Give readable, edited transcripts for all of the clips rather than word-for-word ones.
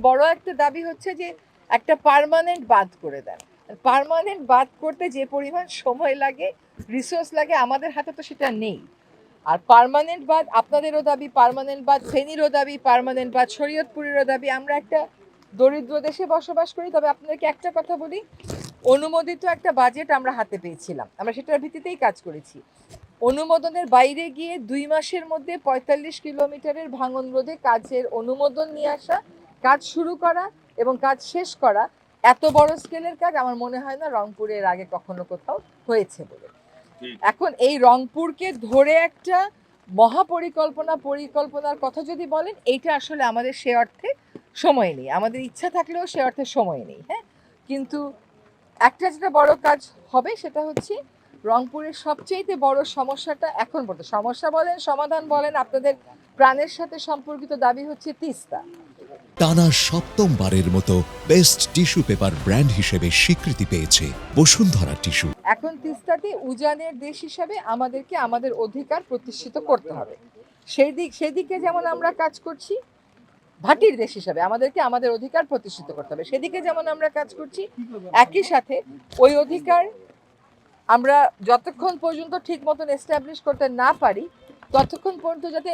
বড় একটা দাবি হচ্ছে যে একটা পার্মানেন্ট বাঁধ করে দেন। পার্মানেন্ট বাঁধ করতে যে পরিমাণ সময় লাগে, রিসোর্স লাগে, আমাদের হাতে তো সেটা নেই। আর পার্মানেন্ট বাঁধ আপনাদেরও দাবি, পার্মানেন্ট বাঁধ ফেনীরও দাবি, পার্মানেন্ট বাঁধ শরীয়তপুরেরও দাবি। আমরা একটা দরিদ্র দেশে বসবাস করি। তবে আপনাদেরকে একটা কথা বলি, অনুমোদিত একটা বাজেট আমরা হাতে পেয়েছিলাম, আমরা সেটার ভিত্তিতেই কাজ করেছি। অনুমোদনের বাইরে গিয়ে 2 মাসের মধ্যে 45 কিলোমিটারের ভাঙন রোধে কাজের অনুমোদন নিয়ে আসা, কাজ শুরু করা এবং কাজ শেষ করা, এত বড় স্কেলের কাজ আমার মনে হয় না রংপুরের আগে কখনো কোথাও হয়েছে বলে। এখন এই রংপুরকে ধরে একটা পরিকল্পনার কথা যদি বলেন, এইটা আসলে আমাদের সে অর্থে সময় নেই। আমাদের ইচ্ছা থাকলেও সে অর্থে সময় নেই। হ্যাঁ, কিন্তু একটা যেটা বড় কাজ হবে সেটা হচ্ছে রংপুরের সবচেয়ে বড় সমস্যাটা, এখন পর্যন্ত সমস্যা বলেন সমাধান বলেন, আপনাদের প্রাণের সাথে সম্পর্কিত দাবি হচ্ছে তিস্তা। টানা সপ্তমবারের মতো বেস্ট টিস্যু পেপার ব্র্যান্ড হিসেবে স্বীকৃতি পেয়েছে বসুন্ধরা টিস্যু। এখন তিস্তাতে উজানের দেশ হিসাবে আমাদেরকে আমাদের অধিকার প্রতিষ্ঠিত করতে হবে। সেদিকে যেমন আমরা কাজ করছি, ভাটির দেশ হিসাবে আমাদেরকে আমাদের অধিকার প্রতিষ্ঠিত করতে হবে, সেদিকে যেমন আমরা কাজ করছি, একই সাথে ওই অধিকার আমরা যতক্ষণ পর্যন্ত ঠিক মতন এস্টাবলিশ করতে না পারি, ততক্ষণ পর্যন্ত যাতে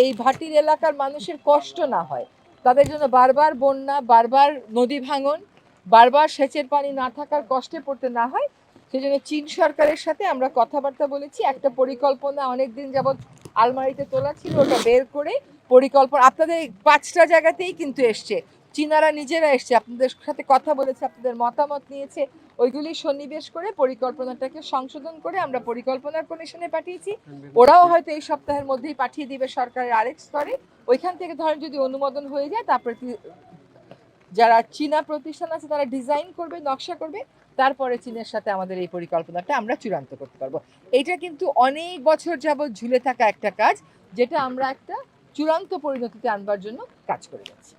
এই ভাটির এলাকার মানুষের কষ্ট না হয়, তাদের জন্য বারবার বন্যা, বারবার নদী ভাঙন, বারবার সেচের পানি না থাকার কষ্টে পড়তে না হয়, সেজন্য চীন সরকারের সাথে আমরা কথাবার্তা বলেছি। একটা পরিকল্পনা অনেকদিন যাবৎ আলমারিতে তোলা ছিল, ওটা বের করে পরিকল্পনা আপনাদের 5টা জায়গাতেই কিন্তু এসছে, চীনারা নিজেরা এসছে, আপনাদের সাথে কথা বলেছে, আপনাদের মতামত নিয়েছে, ওইগুলি সন্নিবেশ করে পরিকল্পনাটাকে সংশোধন করে আমরা পরিকল্পনা কমিশনে পাঠিয়েছি। ওরাও হয়তো এই সপ্তাহের মধ্যেই পাঠিয়ে দিবে সরকারের আরেক স্তরে। ওইখান থেকে ধরেন যদি অনুমোদন হয়ে যায়, তারপরে যারা চীনা প্রতিষ্ঠান আছে তারা ডিজাইন করবে, নকশা করবে, তারপরে চীনের সাথে আমাদের এই পরিকল্পনাটা আমরা চূড়ান্ত করতে পারবো। এটা কিন্তু অনেক বছর যাবৎ ঝুলে থাকা একটা কাজ, যেটা আমরা একটা চূড়ান্ত পরিণতিতে আনবার জন্য কাজ করে যাচ্ছি।